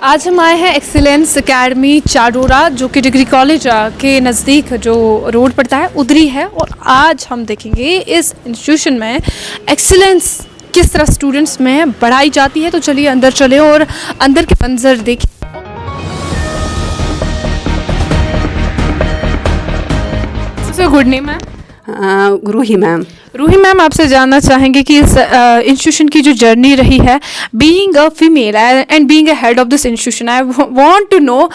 आज हम आए हैं एक्सीलेंस एकेडमी चाडोरा जो कि डिग्री कॉलेज के नज़दीक जो रोड पड़ता है उधरी है। और आज हम देखेंगे इस इंस्टीट्यूशन में एक्सीलेंस किस तरह स्टूडेंट्स में बढ़ाई जाती है। तो चलिए अंदर चले और अंदर के मंजर देखिए। गुड नेम है रूही मैम। रूही मैम, आपसे जानना चाहेंगे कि इस इंस्टीट्यूशन की जो जर्नी रही है being a female and being a head of this institution, I want to know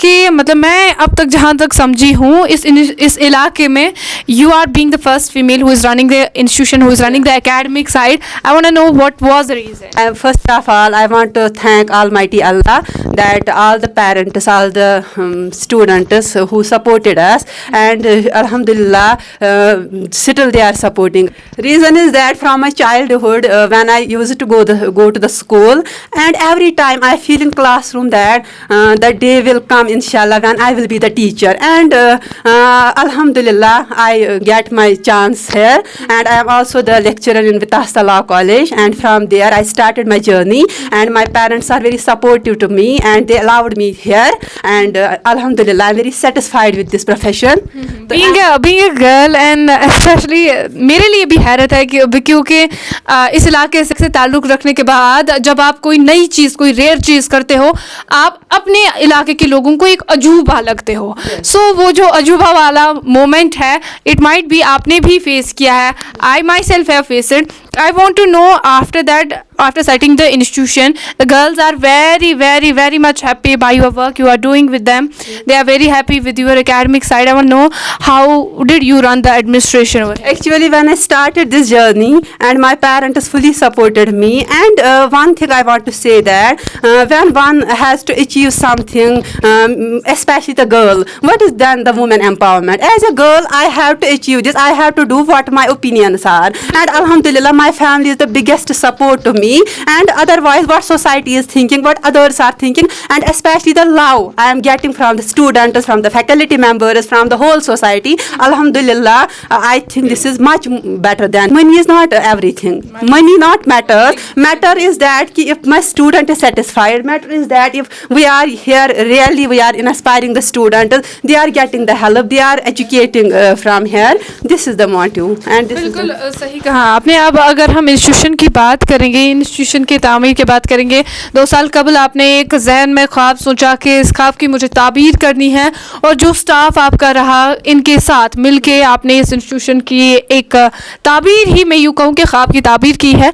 कि मतलब मैं अब तक जहाँ तक समझी हूँ इस इलाके में you are being the first female who is running the institution, who is running the academic side. I want to know what was the reason. First of all, I want to thank Almighty Allah that all the parents, all the students who supported us, and Alhamdulillah, still they are supporting. Reason is that from my childhood, when I used to go to the school, and every time I feel in classroom that the day will come, inshallah, when I will be the teacher. And Alhamdulillah, I get my chance here, and I am also the lecturer in Vitasta Law College. And from there, I started my journey. And my parents are very supportive to me, and they allowed me here. And Alhamdulillah, I'm very satisfied with this profession. Being a girl, and especially मेरे लिए भी हैरत है कि क्योंकि इस इलाके से ताल्लुक़ रखने के बाद जब आप कोई नई चीज़, कोई रेयर चीज़ करते हो, आप अपने इलाके के लोगों को एक अजूबा लगते हो। सो वो जो अजूबा वाला मोमेंट है, इट माइट बी आपने भी फेस किया है। I myself have face it. I want to know after that, after starting the institution, the girls are very much happy by your work you are doing with them. They are very happy with your academic side. I want to know how did you run the administration over here? Actually, when I started this journey, and my parents fully supported me. And one thing I want to say that when one has to achieve something, especially the girl, what is then the woman empowerment? As a girl, I have to achieve this. I have to do what my opinions are. And Alhamdulillah, my family is the biggest support to me. And otherwise, what society is thinking, what others are thinking, and especially the love I am getting from the students, from the faculty members, from the whole society. Alhamdulillah, I think this is much better than money is not everything. Money not matters. Matter is that ki if my student is satisfied. Matter is that if we are here really, we are inspiring the students. They are getting the help. They are educating from here. This is the motive. And this बिल्कुल सही कहा आपने। अब अगर हम institution की बात करेंगे, इंस्टीट्यूशन की तामीर की बात करेंगे, 2 साल कबल आपने एक जहन में ख्वाब सोचा कि इस ख्वाब की मुझे ताबीर करनी है, और जो स्टाफ आपका रहा इनके साथ मिलके आपने इस इंस्टीट्यूशन की एक ताबीर ही, मैं यूँ कहूँ कि ख्वाब की ताबीर की है।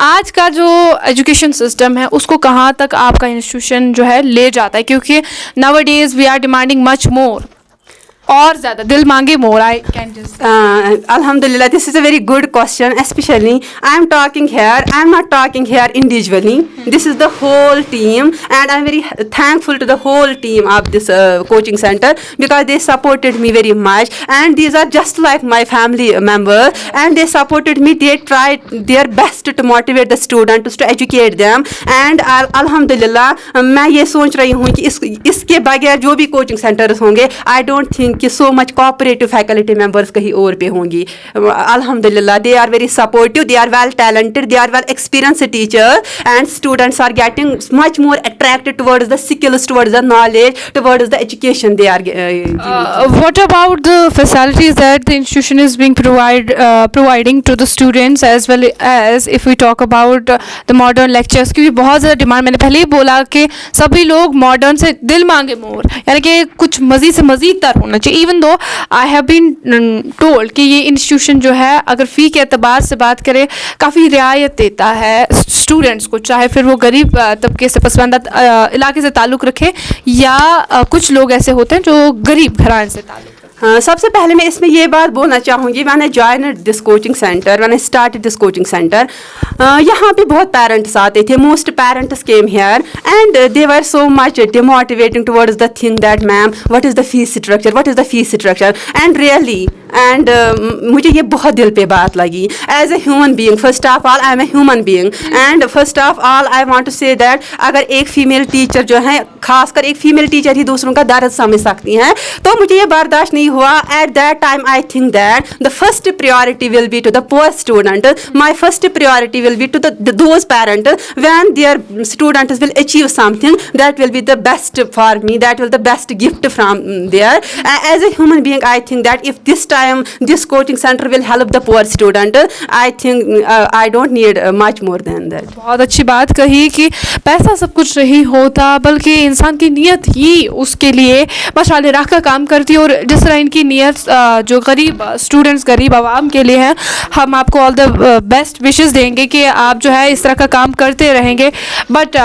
आज का जो एजुकेशन सिस्टम है उसको कहाँ तक आपका इंस्टीट्यूशन जो है ले जाता है, क्योंकि now days we are demanding much more, और ज़्यादा दिल मांगे more. I can just Alhamdulillah, this is a very good question. Especially, I am talking here. I am not talking here individually. This is the whole team, and I am very thankful to the whole team of this coaching center because they supported me very much. And these are just like my family members, and they supported me. They tried their best to motivate the students, to educate them. And Alhamdulillah, मैं ये सोच रही हूँ कि इसके बगैर जो भी कोचिंग सेंटर्स होंगे, I don't think कि so much cooperative faculty members कहीं और पे होंगी। Alhamdulillah, they are very supportive, they are well talented, they are well experienced teachers, and students are getting much more attracted towards the skills, towards the knowledge, towards the education they are giving. What about the facilities that the institution is being providing to the students, as well as if we talk about the modern lectures? क्योंकि बहुत ज़्यादा demand, मैंने पहले ही बोला कि सभी लोग modern से दिल मांगे मोर, यानी कि कुछ मज़ीद से मज़ीद तर होना चाहिए। Even though I have been told कि ये इंस्टीट्यूशन जो है अगर फ़ी के एतबार से बात करें काफ़ी रियायत देता है स्टूडेंट्स को, चाहे फिर वो गरीब तबके से, पसमानदा इलाके से ताल्लुक़ रखे, या कुछ लोग ऐसे होते हैं जो गरीब घराने से ताल्लुक़। सबसे पहले मैं इसमें ये बात बोलना चाहूँगी, मैंने ज्वाइनड दिस कोचिंग सेंटर, मैंने स्टार्टेड दिस कोचिंग सेंटर, यहाँ पे बहुत पेरेंट्स आते थे, most parents came here, and they were so much demotivating towards the thing that ma'am what is the fees structure, what is the fees structure, and really and मुझे ये बहुत दिल पे बात लगी. As a human being, first of all I am a human being, and first of all I want to say that अगर एक female teacher जो है, खासकर एक फीमेल टीचर ही दूसरों का दर्द समझ सकती हैं, तो मुझे ये बर्दाश्त नहीं हुआ. At that time I think that the first priority will be to the poor student. My first priority will be to those parents when their students will achieve something, that will be the best for me, that will the best gift from there. As a human being, I think that if this time this coaching center will help the poor student, I think I don't need much more than that. बहुत अच्छी बात कही कि पैसा सब कुछ नहीं होता, बल्कि इंसान की नीयत ही उसके लिए मशाले राह का काम करती है. और जिस तरह इनकी नीयत जो गरीब स्टूडेंट्स, गरीब आवाम के लिए है, हम आपको ऑल द बेस्ट विशेस देंगे कि आप जो है इस तरह का काम करते रहेंगे. But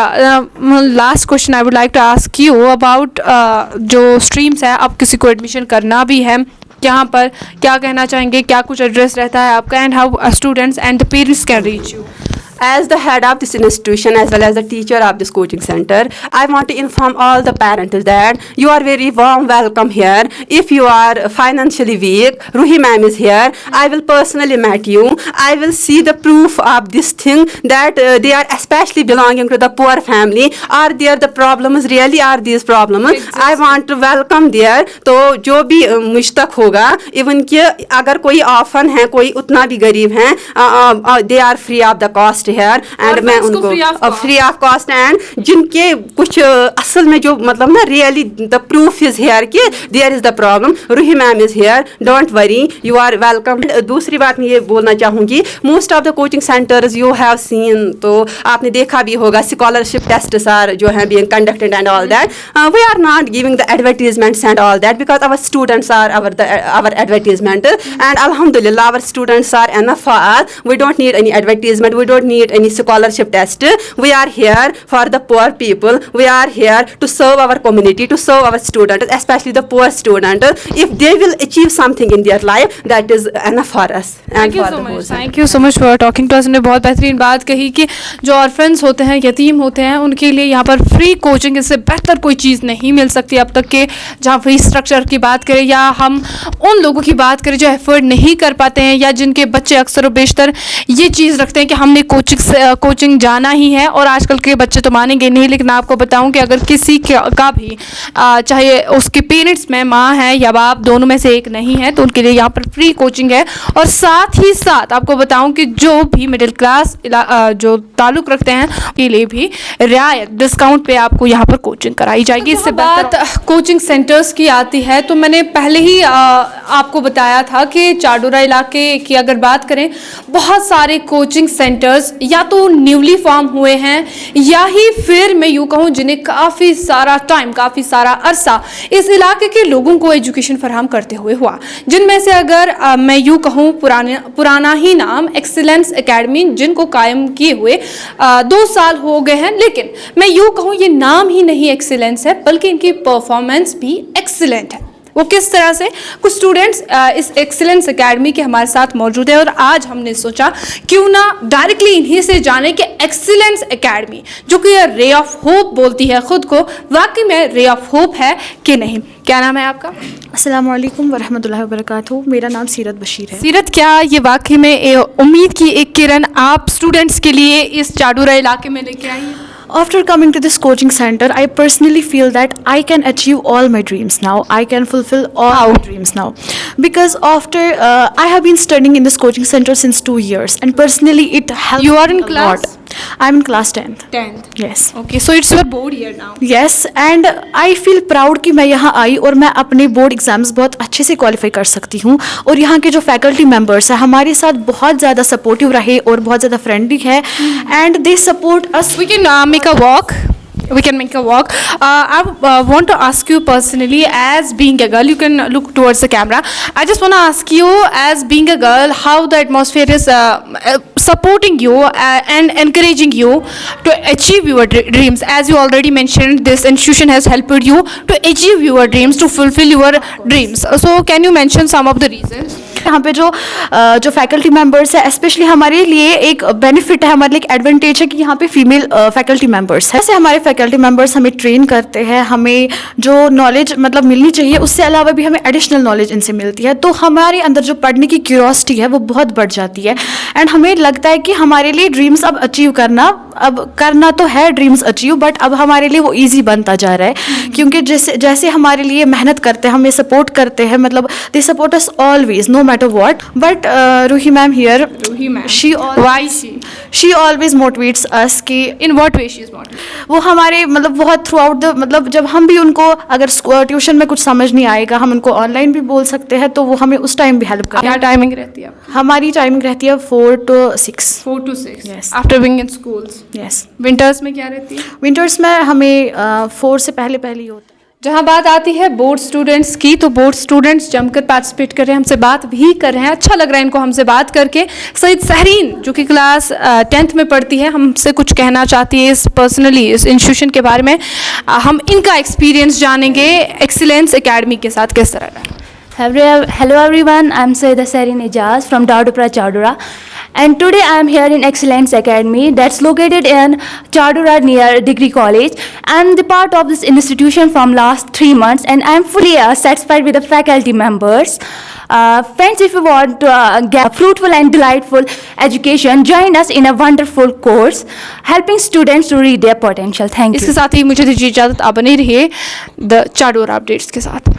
last question I would like to ask you about जो स्ट्रीम्स है, अब किसी को एडमिशन करना भी है, यहाँ पर क्या कहना चाहेंगे, क्या कुछ एड्रेस रहता है आपका, and how students and the parents can reach you? As the head of this institution as well as the teacher of this coaching center, I want to inform all the parents that you are very warm welcome here. If you are financially weak, Ruhi ma'am is here. I will personally meet you. I will see the proof of this thing that they are especially belonging to the poor family. Are there the problems really are these problems? Exactly. I want to welcome there. तो जो भी मुझ तक होगा, even कि अगर कोई often है, कोई उतना भी गरीब हैं, they are free of the cost here, and मैं उनको फ्री ऑफ कॉस्ट, एंड जिनके कुछ असल में जो मतलब ना really the proof is here कि there is the problem, Roohi ma'am is here, don't worry, you are welcome. दूसरी बात मैं ये बोलना चाहूँगी, most of the coaching centres you have seen, तो आपने देखा भी होगा, स्कॉलरशिप टेस्ट्स आर जो हैं being conducted and all that. We are not giving the advertisements and all that because our students are our advertisement, and alhamdulillah our students are enough for us. We don't need any advertisement, we don't need any scholarship test. We are here for the poor people. We are here to serve our community, to serve our students, especially the poor student. If they will achieve something in their life, that is enough for us. Thank you so much for talking to us. ने बहुत बेहतरीन बात कही कि जो orphans होते हैं, यतीम होते हैं, उनके लिए यहाँ पर फ्री कोचिंग, इससे बेहतर कोई चीज़ नहीं मिल सकती अब तक के. जहाँ फीस स्ट्रक्चर की बात करें या हम उन लोगों की बात करें जो एफर्ट नहीं कर पाते हैं, या जिनके बच्चे अक्सर व बेशतर ये चीज़ रखते हैं कि हमने कोचिंग जाना ही है. और आजकल के बच्चे तो मानेंगे नहीं, लेकिन आपको बताऊं कि अगर किसी का भी चाहे उसके पेरेंट्स में माँ है या बाप, दोनों में से एक नहीं है, तो उनके लिए यहाँ पर फ्री कोचिंग है. और साथ ही साथ आपको बताऊं कि जो भी मिडिल क्लास जो ताल्लुक़ रखते हैं उनके लिए भी रियायत डिस्काउंट पे आपको यहाँ पर कोचिंग कराई जाएगी. इससे बात कोचिंग सेंटर्स की आती है, तो मैंने पहले ही आपको बताया था कि चाडोरा इलाके की अगर बात करें, बहुत सारे कोचिंग सेंटर्स या तो न्यूली फॉर्म हुए हैं, या ही फिर मैं यूँ कहूँ जिन्हें काफ़ी सारा टाइम, काफ़ी सारा अरसा इस इलाके के लोगों को एजुकेशन फराहम करते हुए हुआ. जिनमें से अगर मैं यूँ कहूँ पुराना ही नाम एक्सीलेंस एकेडमी, जिनको कायम किए हुए 2 साल हो गए हैं, लेकिन मैं यूँ कहूँ ये नाम ही नहीं एक्सीलेंस है, बल्कि इनकी परफॉर्मेंस भी एक्सीलेंट है. वो किस तरह से, कुछ स्टूडेंट्स इस एक्सीलेंस एकेडमी के हमारे साथ मौजूद है, और आज हमने सोचा क्यों ना डायरेक्टली इन्हीं से जाने कि एक्सीलेंस एकेडमी जो कि रे ऑफ होप बोलती है खुद को, वाकई में रे ऑफ होप है कि नहीं. क्या नाम है आपका? अस्सलाम वालेकुम वरहमतुल्लाहि वबरकातुहू. मेरा नाम सीरत बशीर है. सीरत, क्या ये वाकई में उम्मीद की एक किरण आप स्टूडेंट्स के लिए इस चाडोरा इलाके में लेके आई हैं? After coming to this coaching center, I personally feel that I can achieve all my dreams now. I can fulfill all my dreams now. Because after I have been studying in this coaching center since 2 years, and personally it helped You are in me a class? lot. I'm in class 10th. 10th. Yes. Okay, so it's your board year now. Yes, and I feel proud कि मैं यहाँ आई और मैं अपने board exams बहुत अच्छे से qualify कर सकती हूँ. और यहाँ के जो फैकल्टी मेंबर्स हैं हमारे साथ बहुत ज़्यादा सपोर्टिव रहे और बहुत ज़्यादा फ्रेंडली है, and they support us. We can make a walk. We can make a walk. I want to ask you personally, as being a girl, you can look towards the camera. I just want to ask you, as being a girl, how the atmosphere is supporting you and encouraging you to achieve your dreams. As you already mentioned, this institution has helped you to achieve your dreams, to fulfill your dreams. So can you mention some of the reasons? यहाँ पे जो faculty members है, specially हमारे लिए एक benefit है, हमारे लिए एक एडवांटेज है कि यहाँ पे फीमेल फैकल्टी मेंबर्स है। ऐसे हमारे फैकल्टी मेंबर्स हमें ट्रेन करते हैं, हमें जो नॉलेज मतलब मिलनी चाहिए उससे अलावा भी हमें एडिशनल नॉलेज इनसे मिलती है, तो हमारे अंदर जो पढ़ने की क्यूरियोसिटी है वो बहुत बढ़ जाती है। एंड हमें लगता है कि हमारे लिए ड्रीम्स अब अचीव करना तो है ड्रीम्स अचीव, बट अब हमारे लिए वो ईजी बनता जा रहा है, क्योंकि जैसे हमारे लिए मेहनत करते हैं, हमें सपोर्ट करते हैं, मतलब they support us always no matter what. But Roohi ma'am here, she always motivates us कि in what way she is motivated? वो हमारे मतलब बहुत थ्रू आउट द, मतलब जब हम भी उनको अगर ट्यूशन में कुछ समझ नहीं आएगा हम उनको ऑनलाइन भी बोल सकते हैं, तो वो हमें उस टाइम भी हेल्प करते क्या हैं। टाइमिंग रहती है? हमारी टाइमिंग रहती है 4 to 6। 4 to 6 Yes. After being in schools. Yes, winters में क्या रहती है? विंटर्स में हमें 4 से पहले ही होता है। जहाँ बात आती है बोर्ड स्टूडेंट्स की, तो बोर्ड स्टूडेंट्स जमकर पार्टिसिपेट कर रहे हैं, हमसे बात भी कर रहे हैं। अच्छा लग रहा है इनको हमसे बात करके। सईद सहरीन जो कि क्लास 10th में पढ़ती है, हमसे कुछ कहना चाहती है इस पर्सनली इस इंस्टीट्यूशन के बारे में। हम इनका एक्सपीरियंस जानेंगे एक्सीलेंस एकेडमी के साथ किस तरह का। Hello everyone, I'm Saida Sarin Ijaz from Chardura Chardura, and today I am here in Excellence Academy that's located in Chardura near Degree College. I'm the part of this institution from last 3 months and I'm fully satisfied with the faculty members. Friends, if you want to get fruitful and delightful education, join us in a wonderful course helping students to reach their potential. Thank you. इसके साथ ही मुझे दीजिए इजाज़त, आप बने रहिए the Chadoora updates के साथ।